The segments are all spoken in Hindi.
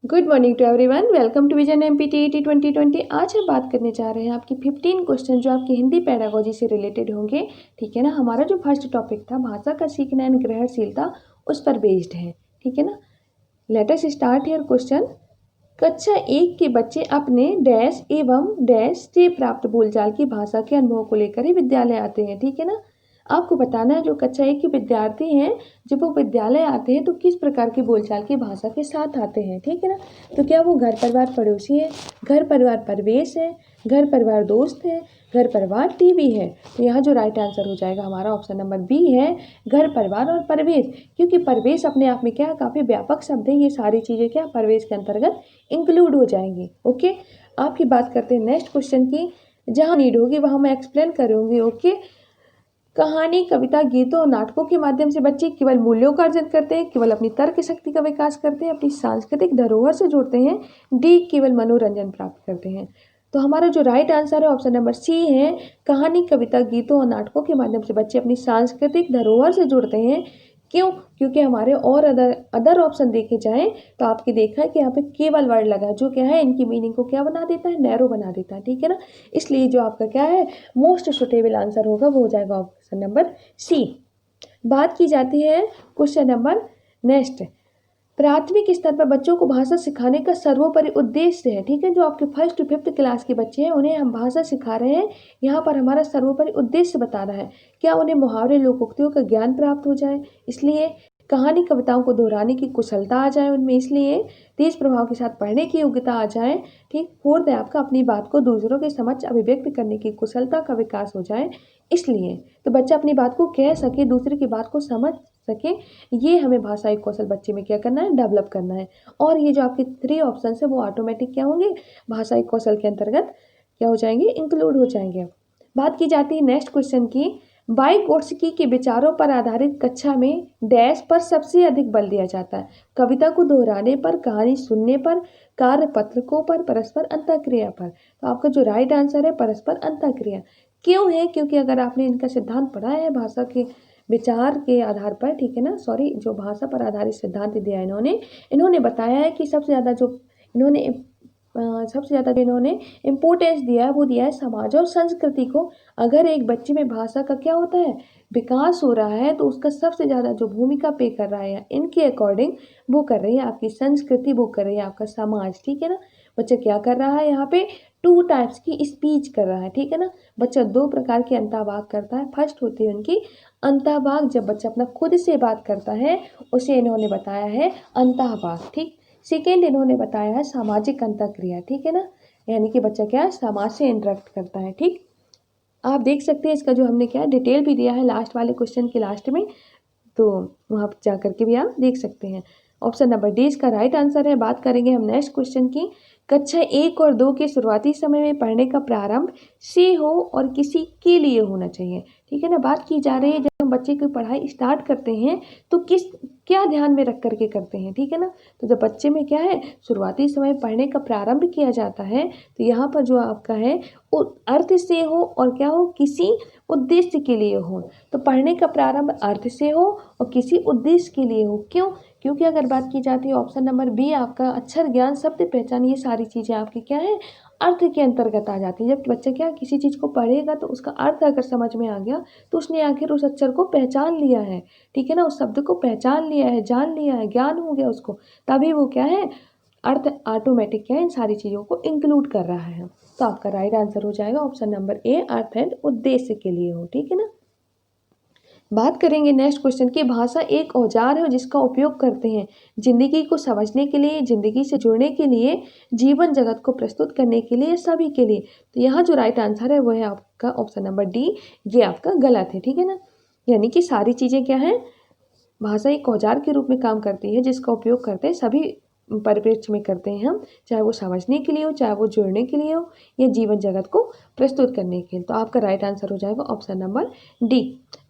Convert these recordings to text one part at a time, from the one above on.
Good morning to everyone. Welcome to vision MPTET 2020। आज हम बात करने जा रहे हैं आपकी 15 क्वेश्चन जो आपकी हिंदी पेडागोजी से रिलेटेड होंगे। ठीक है ना। हमारा जो फर्स्ट टॉपिक था भाषा का सीखना एंड ग्रहणशीलता, उस पर बेस्ड है। ठीक है ना। Let us start here question. कक्षा 1 के बच्चे अपने डैश एवं डैश से प्राप्त बोलचाल की भाषा के अनुभव को लेकर ही विद्यालय आते हैं। ठीक है ना। आपको बताना है जो कक्षा 1 के विद्यार्थी हैं, जब वो विद्यालय आते हैं तो किस प्रकार की बोलचाल की भाषा के साथ आते हैं। ठीक है ना। तो क्या वो घर परिवार पड़ोसी है, घर परिवार परिवेश है, घर परिवार दोस्त है, घर परिवार टीवी है। तो यहाँ जो राइट आंसर हो जाएगा हमारा ऑप्शन नंबर बी है, घर परिवार और परिवेश। क्योंकि परिवेश अपने आप में क्या है, काफ़ी व्यापक शब्द है। ये सारी चीज़ें क्या परिवेश के अंतर्गत इंक्लूड हो जाएंगी। ओके। आपकी बात करते हैं नेक्स्ट क्वेश्चन की। जहाँ नीड होगी वहाँ मैं एक्सप्लेन करूँगी। ओके। कहानी, कविता, गीतों और नाटकों के माध्यम से बच्चे केवल मूल्यों का अर्जन करते हैं, केवल अपनी तर्क शक्ति का विकास करते हैं, अपनी सांस्कृतिक धरोहर से जुड़ते हैं। डी, केवल मनोरंजन प्राप्त करते हैं। तो हमारा जो राइट आंसर है ऑप्शन नंबर सी है, कहानी, कविता, गीतों और नाटकों के माध्यम से बच्चे अपनी सांस्कृतिक धरोहर से जुड़ते हैं। क्यों? क्योंकि हमारे और अदर ऑप्शन देखे जाएं तो आपके देखा है कि यहाँ पे केवल वर्ड लगा है, जो क्या है इनकी मीनिंग को क्या बना देता है, नैरो बना देता है। ठीक है ना। इसलिए जो आपका क्या है मोस्ट सुटेबल आंसर होगा वो हो जाएगा ऑप्शन नंबर सी। बात की जाती है क्वेश्चन नंबर नेक्स्ट। प्राथमिक स्तर पर बच्चों को भाषा सिखाने का सर्वोपरि उद्देश्य है। ठीक है। जो आपके 1st to 5th क्लास के बच्चे हैं उन्हें हम भाषा सिखा रहे हैं। यहाँ पर हमारा सर्वोपरि उद्देश्य बताना है, क्या उन्हें मुहावरे लोकोक्तियों का ज्ञान प्राप्त हो जाए, इसलिए कहानी कविताओं को दोहराने की कुशलता आ जाए उनमें, इसलिए तेज प्रभाव के साथ पढ़ने की योग्यता आ जाए। ठीक। 4th है आपका अपनी बात को दूसरों के समक्ष अभिव्यक्त करने की कुशलता का विकास हो जाए, इसलिए तो बच्चा अपनी बात को कह सके, दूसरे की बात को समझ सके। ये हमें भाषाई कौशल बच्चे में क्या करना है, डेवलप करना है। और ये जो आपके 3 ऑप्शन है वो ऑटोमेटिक क्या होंगे, भाषाई कौशल के अंतर्गत क्या हो जाएंगे, इंक्लूड हो जाएंगे। बात की जाती है नेक्स्ट क्वेश्चन की। वाइगोत्स्की के विचारों पर आधारित कक्षा में डैश पर सबसे अधिक बल दिया जाता है, कविता को दोहराने पर, कहानी सुनने पर, कार्य पत्रकों पर, परस्पर अंतःक्रिया पर। तो आपका जो राइट आंसर है परस्पर अंतःक्रिया। क्यों है? क्योंकि अगर आपने इनका सिद्धांत पढ़ा है भाषा के विचार के आधार पर, ठीक है ना, सॉरी, जो भाषा पर आधारित सिद्धांत दिया इन्होंने बताया है कि सबसे ज़्यादा जो इन्होंने इम्पोर्टेंस दिया है वो दिया है समाज और संस्कृति को। अगर एक बच्चे में भाषा का क्या होता है, विकास हो रहा है, तो उसका सबसे ज़्यादा जो भूमिका पे कर रहा है इनके अकॉर्डिंग वो कर रही है आपकी संस्कृति, वो कर रही है आपका समाज। ठीक है ना। बच्चा क्या कर रहा है यहाँ पे, 2 टाइप्स की स्पीच कर रहा है। ठीक है ना। बच्चा 2 प्रकार की अंतःवाक करता है। फर्स्ट होती है उनकी अंतःवाक, जब बच्चा अपना खुद से बात करता है उसे इन्होंने बताया है अंतःवाक। ठीक। सेकेंड इन्होंने बताया है सामाजिक अंतःक्रिया। ठीक है ना। यानी कि बच्चा क्या है, समाज से इंटरेक्ट करता है। ठीक। आप देख सकते हैं इसका जो हमने क्या डिटेल भी दिया है लास्ट वाले क्वेश्चन के लास्ट में, तो वहाँ पर जा करके भी आप देख सकते हैं। ऑप्शन नंबर डी इसका राइट आंसर है। बात करेंगे हम नेक्स्ट क्वेश्चन की। कक्षा 1 और 2 के शुरुआती समय में पढ़ने का प्रारंभ से हो और किसी के लिए होना चाहिए। ठीक है ना। बात की जा रही है जब हम बच्चे की पढ़ाई स्टार्ट करते हैं तो क्या ध्यान में रख करके करते हैं। ठीक है ना। तो जब बच्चे में क्या है शुरुआती समय पढ़ने का प्रारंभ किया जाता है तो यहाँ पर जो आपका है अर्थ से हो और क्या हो, किसी उद्देश्य के लिए हो। तो पढ़ने का प्रारंभ अर्थ से हो और किसी उद्देश्य के लिए हो। क्यों? क्योंकि अगर बात की जाती है ऑप्शन नंबर बी आपका अक्षर ज्ञान शब्द पहचान, ये सारी चीज़ें आपकी क्या है अर्थ के अंतर्गत आ जाती है। जब बच्चा क्या किसी चीज़ को पढ़ेगा तो उसका अर्थ अगर समझ में आ गया तो उसने आखिर उस अक्षर को पहचान लिया है। ठीक है ना। उस शब्द को पहचान लिया है, जान लिया है, ज्ञान हो गया उसको, तभी वो क्या है अर्थ ऑटोमेटिक क्या है इन सारी चीज़ों को इंक्लूड कर रहा है। तो आपका राइट आंसर हो जाएगा option number A, earth and उद्देश्य के लिए हो। ठीक है ना। बात करेंगे नेक्स्ट क्वेश्चन की। भाषा एक औजार है जिसका उपयोग करते हैं जिंदगी को समझने के लिए, जिंदगी से जुड़ने के लिए, जीवन जगत को प्रस्तुत करने के लिए, सभी के लिए। तो यहाँ जो राइट आंसर है वो है आपका ऑप्शन नंबर डी, ये आपका गलत है। ठीक है ना। यानी कि सारी चीज़ें क्या है, भाषा एक औजार के रूप में काम करती है जिसका उपयोग करते हैं सभी परिप्रेक्ष्य में करते हैं हम, चाहे वो समझने के लिए हो, चाहे वो जुड़ने के लिए हो, या जीवन जगत को प्रस्तुत करने के लिए। तो आपका राइट आंसर हो जाएगा ऑप्शन नंबर डी।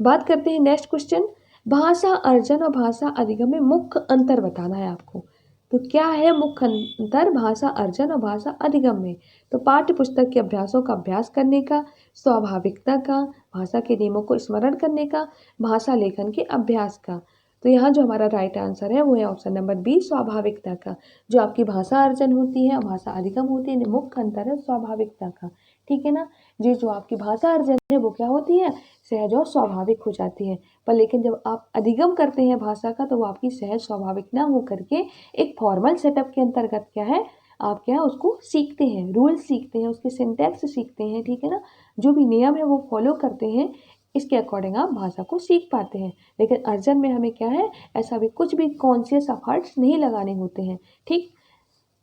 बात करते हैं नेक्स्ट क्वेश्चन। भाषा अर्जन और भाषा अधिगम में मुख्य अंतर बताना है आपको। तो क्या है मुख्य अंतर भाषा अर्जन और भाषा अधिगम में? तो पाठ्य पुस्तक के अभ्यासों का अभ्यास करने का, स्वाभाविकता का, भाषा के नियमों को स्मरण करने का, भाषा लेखन के अभ्यास का। तो यहाँ जो हमारा राइट आंसर है वो है ऑप्शन नंबर बी, स्वाभाविकता का। जो आपकी भाषा अर्जन होती है, भाषा अधिगम होती है, मुख्य अंतर है स्वाभाविकता का। ठीक है ना। जो आपकी भाषा अर्जन है वो क्या होती है, सहज और स्वाभाविक हो जाती है। पर लेकिन जब आप अधिगम करते हैं भाषा का, तो वो आपकी सहज स्वाभाविक ना हो करके एक फॉर्मल सेटअप के अंतर्गत क्या है, आप क्या है उसको सीखते हैं, रूल सीखते हैं, उसके सिंटैक्स सीखते हैं। ठीक है ना। जो भी नियम है वो फॉलो करते हैं, इसके अकॉर्डिंग आप भाषा को सीख पाते हैं। लेकिन अर्जन में हमें क्या है, ऐसा भी कुछ भी कॉन्शियस एफर्ट्स नहीं लगाने होते हैं। ठीक।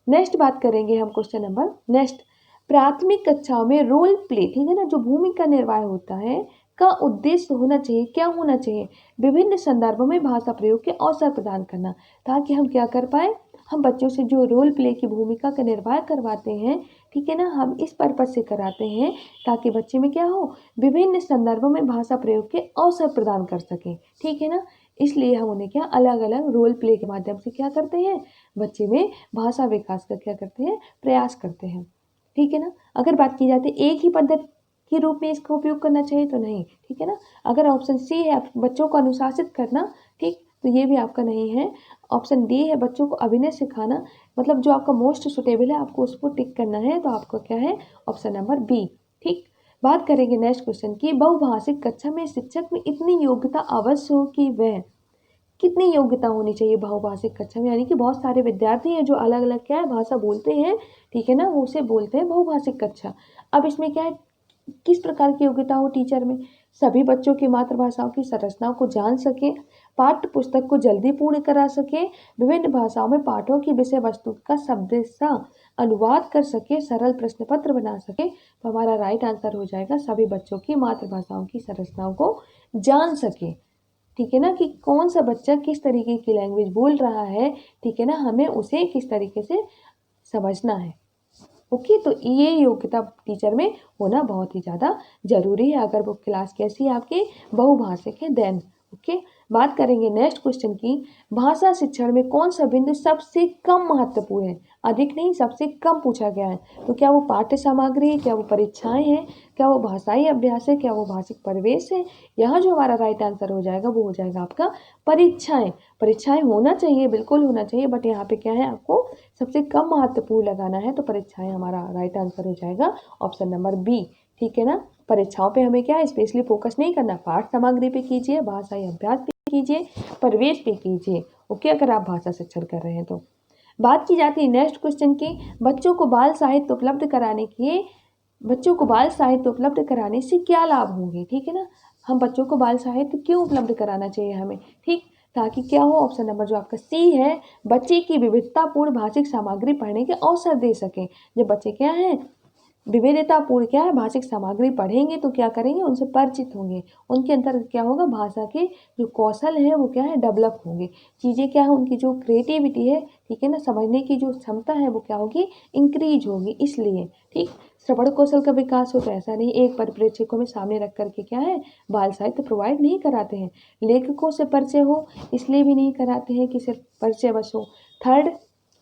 नेक्स्ट बात करेंगे हम क्वेश्चन नंबर नेक्स्ट, प्राथमिक कक्षाओं में रोल प्ले, ठीक है ना, जो भूमिका निर्वाह होता है का उद्देश्य होना चाहिए, क्या होना चाहिए, विभिन्न संदर्भों में भाषा प्रयोग के अवसर प्रदान करना, ताकि हम क्या कर पाए, हम बच्चों से जो रोल प्ले की भूमिका का निर्वाह करवाते हैं, ठीक है ना, हम इस पर्पज से कराते हैं ताकि बच्चे में क्या हो, विभिन्न संदर्भों में भाषा प्रयोग के अवसर प्रदान कर सकें। ठीक है ना। इसलिए हम उन्हें क्या अलग अलग रोल प्ले के माध्यम से क्या करते हैं, बच्चे में भाषा विकास का क्या करते हैं, प्रयास करते हैं। ठीक है ना। अगर बात की जाती है एक ही पद्धति के रूप में इसका उपयोग करना चाहिए तो नहीं। ठीक है ना। अगर ऑप्शन सी है बच्चों को अनुशासित करना, ठीक, तो ये भी आपका नहीं है। ऑप्शन डी है बच्चों को अभिनय सिखाना, मतलब जो आपका मोस्ट सुटेबल है आपको उसको टिक करना है, तो आपका क्या है ऑप्शन नंबर बी। ठीक। बात करेंगे नेक्स्ट क्वेश्चन की, बहुभाषिक कक्षा में शिक्षक में इतनी योग्यता अवश्य हो कि वह, कितनी योग्यता होनी चाहिए बहुभाषिक कक्षा में, यानी कि बहुत सारे विद्यार्थी हैं जो अलग अलग क्या है भाषा बोलते हैं। ठीक है ना। वो उसे बोलते हैं बहुभाषिक कक्षा। अब इसमें क्या है, किस प्रकार की योग्यता हो टीचर में, सभी बच्चों की मातृभाषाओं की संरचनाओं को जान सके, पाठ्य पुस्तक को जल्दी पूर्ण करा सके, विभिन्न भाषाओं में पाठों की विषय वस्तु का शब्दशः अनुवाद कर सके, सरल प्रश्न पत्र बना सके। तो हमारा राइट आंसर हो जाएगा सभी बच्चों की मातृभाषाओं की संरचनाओं को जान सके। ठीक है ना, कि कौन सा बच्चा किस तरीके की लैंग्वेज बोल रहा है, ठीक है ना, हमें उसे किस तरीके से समझना है। ओके। तो ये योग्यता टीचर में होना बहुत ही ज़्यादा जरूरी है, अगर वो क्लास कैसी है आपकी बहुभाषिक है देन। ओके। बात करेंगे नेक्स्ट क्वेश्चन की, भाषा शिक्षण में कौन सा बिंदु सबसे कम महत्वपूर्ण है, अधिक नहीं सबसे कम पूछा गया है। तो क्या वो पाठ्य सामग्री है, क्या वो परीक्षाएं हैं, क्या वो भाषाई अभ्यास है, क्या वो भाषिक परिवेश है। यहाँ जो हमारा राइट आंसर हो जाएगा वो हो जाएगा आपका परीक्षाएं। परीक्षाएं होना चाहिए, बिल्कुल होना चाहिए, बट यहाँ पे क्या है आपको सबसे कम महत्वपूर्ण लगाना है, तो परीक्षाएं हमारा राइट आंसर हो जाएगा ऑप्शन नंबर बी। ठीक है ना। परीक्षाओं पे हमें क्या है स्पेशली फोकस नहीं करना, पाठ सामग्री पे कीजिए, भाषाई अभ्यास पे कीजिए, परिवेश पे कीजिए। ओके। अगर आप भाषा शिक्षण कर रहे हैं तो। बात की जाती है नेक्स्ट क्वेश्चन की, बच्चों को बाल साहित्य उपलब्ध कराने से क्या लाभ होंगे। ठीक है ना। हम बच्चों को बाल साहित्य क्यों उपलब्ध कराना चाहिए हमें, ठीक, ताकि क्या हो, ऑप्शन नंबर जो आपका सी है, बच्चे की विविधतापूर्ण भाषिक सामग्री पढ़ने के अवसर दे सकें। जब बच्चे क्या है विविधतापूर्ण क्या है भाषिक सामग्री पढ़ेंगे तो क्या करेंगे, उनसे परिचित होंगे, उनके अंदर क्या होगा, भाषा के जो कौशल है वो क्या है डेवलप होंगे, चीज़ें क्या है उनकी जो क्रिएटिविटी है, ठीक है ना, समझने की जो क्षमता है वो क्या होगी, इंक्रीज होगी। इसलिए ठीक, श्रवण कौशल का विकास हो, तो ऐसा नहीं एक परिप्रेक्ष्य को में सामने रख करके क्या है बाल साहित्य प्रोवाइड नहीं कराते हैं। लेखकों से परिचय हो इसलिए भी नहीं कराते हैं कि सिर्फ परिचय बस हो। थर्ड,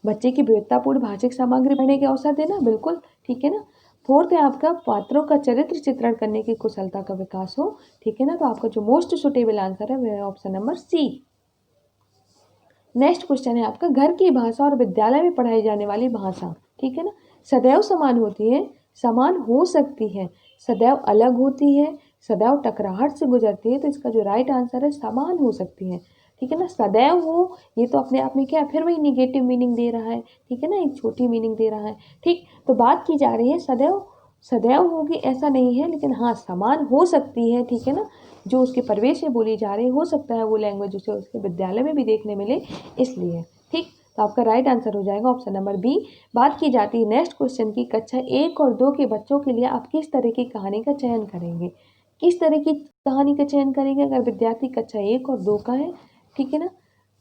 बच्चे की विविधतापूर्ण भाषिक सामग्री पढ़ने के अवसर देना, बिल्कुल ठीक है ना। फोर्थ है आपका पात्रों का चरित्र चित्रण करने की कुशलता का विकास हो। ठीक है ना। तो आपका जो मोस्ट सुटेबल आंसर है वह है option number C. Next question है आपका, घर की भाषा और विद्यालय में पढ़ाई जाने वाली भाषा, ठीक है ना, सदैव समान होती है, समान हो सकती है, सदैव अलग होती है, सदैव टकराहट से गुजरती है। तो इसका जो राइट आंसर है समान हो सकती है। ठीक है ना। सदैव हो ये तो अपने आप में क्या है, फिर वही निगेटिव मीनिंग दे रहा है। ठीक है ना, एक छोटी मीनिंग दे रहा है। ठीक। तो बात की जा रही है सदैव सदैव होगी ऐसा नहीं है, लेकिन हाँ समान हो सकती है। ठीक है ना। जो उसके परिवेश में बोली जा रही हो सकता है वो लैंग्वेज उसे उसके विद्यालय में भी देखने मिले, इसलिए। ठीक। तो आपका राइट आंसर हो जाएगा ऑप्शन नंबर बी। बात की जाती है नेक्स्ट क्वेश्चन की, कक्षा 1 और 2 के बच्चों के लिए आप किस तरह की कहानी का चयन करेंगे, किस तरह की कहानी का चयन करेंगे अगर विद्यार्थी कक्षा 1 और 2 का है। ठीक है ना।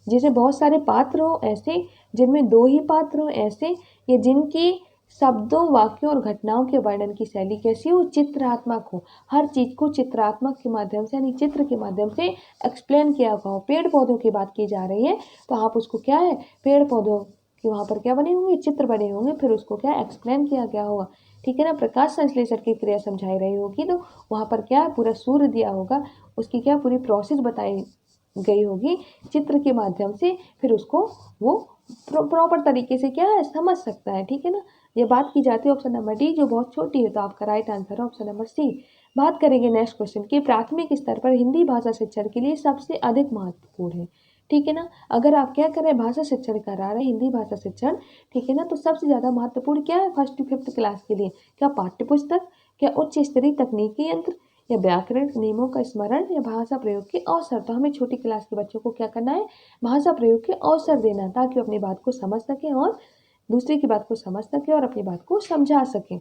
जिसमें बहुत सारे पात्र हो ऐसे, जिनमें 2 ही पात्र हो ऐसे, या जिनकी शब्दों वाक्यों और घटनाओं के वर्णन की शैली कैसी हो, चित्रात्मक हो, हर चीज को चित्रात्मक के माध्यम से यानी चित्र के माध्यम से एक्सप्लेन किया हुआ हो। पेड़ पौधों की बात की जा रही है तो आप उसको क्या है, पेड़ पौधों के वहाँ पर क्या बने होंगे, चित्र बने होंगे, फिर उसको क्या एक्सप्लेन किया गया होगा। ठीक है ना। प्रकाश संश्लेषण की क्रिया समझाई रही होगी तो वहाँ पर क्या पूरा सूर्य दिया होगा, उसकी क्या पूरी प्रोसेस बताई गई होगी चित्र के माध्यम से, फिर उसको वो प्रॉपर तरीके से क्या है समझ सकता है। ठीक है ना। ये बात की जाती है ऑप्शन नंबर डी जो बहुत छोटी है, तो आपका राइट आंसर है ऑप्शन नंबर सी। बात करेंगे नेक्स्ट क्वेश्चन की, प्राथमिक स्तर पर हिंदी भाषा शिक्षण के लिए सबसे अधिक महत्वपूर्ण है। ठीक है ना। अगर आप क्या करें भाषा शिक्षण करा रहे हैं हिंदी भाषा शिक्षण, ठीक है ना, तो सबसे ज़्यादा महत्वपूर्ण क्या है फर्स्ट टू फिफ्थ क्लास के लिए, क्या पाठ्य पुस्तक, क्या उच्च स्तरीय तकनीकी यंत्र, या व्याकरण नियमों का स्मरण, या भाषा प्रयोग के अवसर। तो हमें छोटी क्लास के बच्चों को क्या करना है, भाषा प्रयोग के अवसर देना है, ताकि वो अपनी बात को समझ सकें और दूसरे की बात को समझ सकें और अपनी बात को समझा सकें।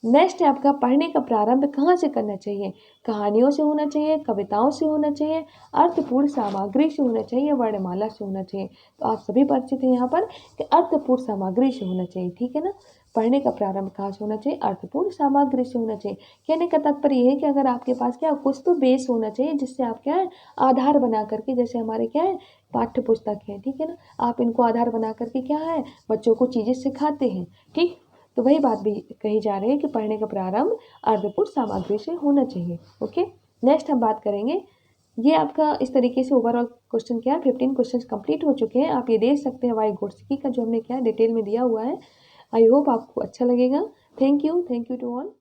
नेक्स्ट है आपका पढ़ने का प्रारंभ कहाँ से करना चाहिए, कहानियों से होना चाहिए, कविताओं से होना चाहिए, अर्थपूर्ण सामग्री से होना चाहिए, वर्णमाला से होना चाहिए। तो आप सभी परिचित हैं यहाँ पर कि अर्थपूर्ण सामग्री से होना चाहिए। ठीक है ना। पढ़ने का प्रारंभ कहाँ से होना चाहिए, अर्थपूर्ण सामग्री से होना चाहिए। कहने का तात्पर्य ये है कि अगर आपके पास क्या कुछ तो बेस होना चाहिए जिससे आप क्या है आधार बना करके, जैसे हमारे क्या है पाठ्य पुस्तक है, ठीक है ना, आप इनको आधार बना करके क्या है बच्चों को चीज़ें सिखाते हैं। ठीक, तो वही बात भी कही जा रही है कि पढ़ने का प्रारंभ अर्थपूर्ण सामग्री से होना चाहिए। ओके, नेक्स्ट हम बात करेंगे, ये आपका इस तरीके से ओवरऑल क्वेश्चन क्या है 15 क्वेश्चन कंप्लीट हो चुके हैं। आप ये देख सकते हैं वाई गोड्स्की का जो हमने क्या डिटेल में दिया हुआ है। आई होप आपको अच्छा लगेगा। Thank you to all.